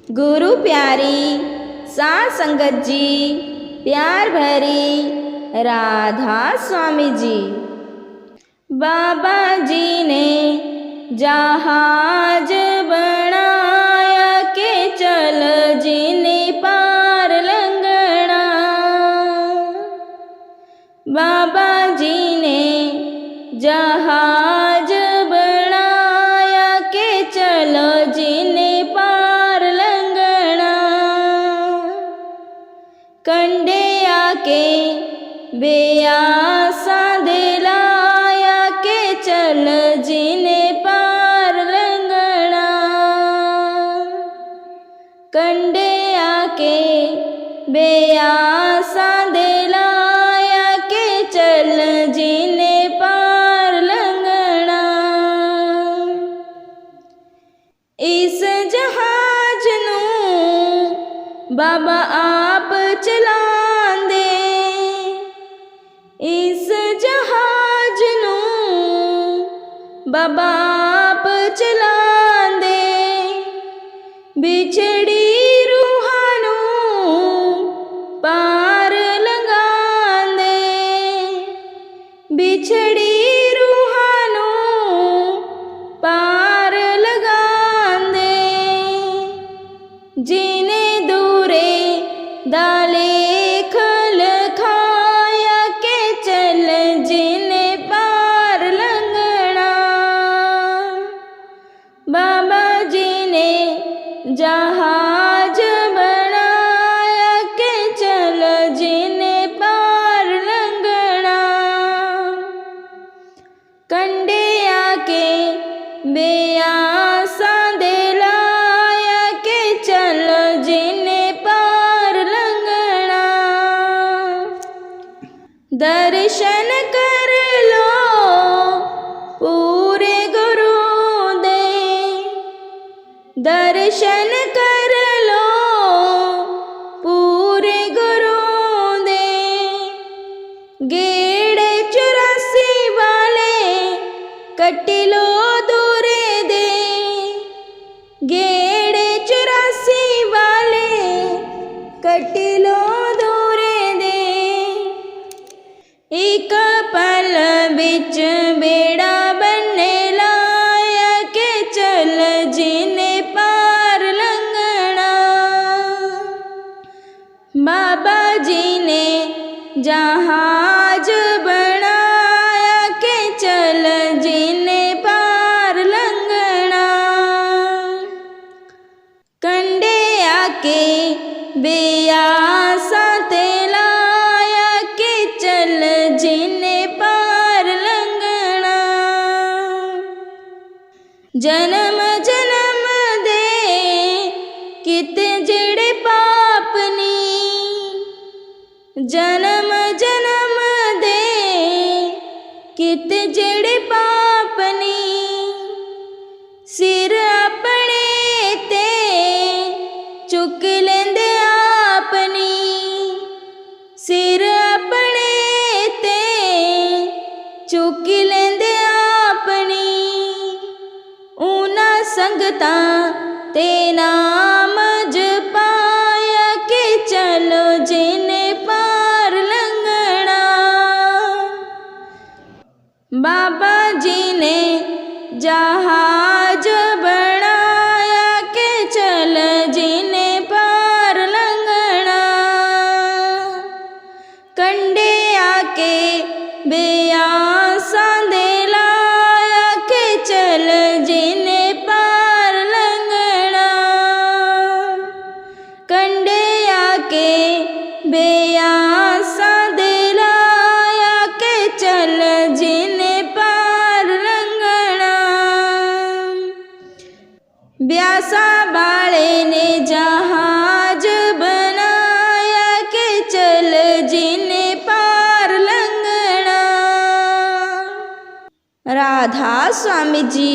गुरु प्यारी साथ संगत जी, प्यार भरी राधा स्वामी जी। बाबा जी ने जहाज बनाया के चल जिने पार लंघना। बाबा जी ने जहाज बनाया के चलो जिने पार लंघना। कंडे आके बेआसा दिलाया के चल जिने पार लंघना। कंडे आके बेआसा दिलाया के चल जिने पार लंघना। इस जहाज नूं बाबा आप चलांदे। इस जहाज नूं बाबा आप चलांदे। बिछड़ी रूहां नूं पार लंघांदे। बिछड़ी रूहां नूं पार लगांदे। जिने दूरे दा लेख लिखाया के चल जिने पार लंघना। बाबा जी ने जहाज बनाया के चल जिने पार लंघना। कंडे आके बेआसा दिलाया के चल जिने पार लंघना। दर्शन कर लो पूरे गुरु दे। दर्शन कर लो पूरे गुरु दे। गेड़े 84 वाले कट लो दूरे दे। गेड़े 84 वाले कट लो दूरे दे। एक पल बिच बेड़ा बनने लाया के चल जिने पार लंघना। बाबा जी ने जहाज बनाया के चल जिने पार लंघना। कंडे आके बेआसा दिलाया के चल जिने पार लंघना। जन्म जन्म दे किते जेड़े पाप नी। जन्म जन्म दे किते जेड़े पाप नी। सिर अपने ते चुक लेंदे आपनी। सिर अपने ते चुक लेंदे आपनी। उन्हां संगतां ते नाम जपाया के चलो जिने पार लंघना। बाबा जी ने जहाज बनाया के चल जिने पार लंघना। कंडे आके बेआसा दिलाया के चल जिने पार लंघना। कंडे आके बेआसा दिलाया के चल जिने पार लंघना। ब्यासा बाले ने जहाज बनाया के चल जिने पार लंघना। राधा स्वामी जी।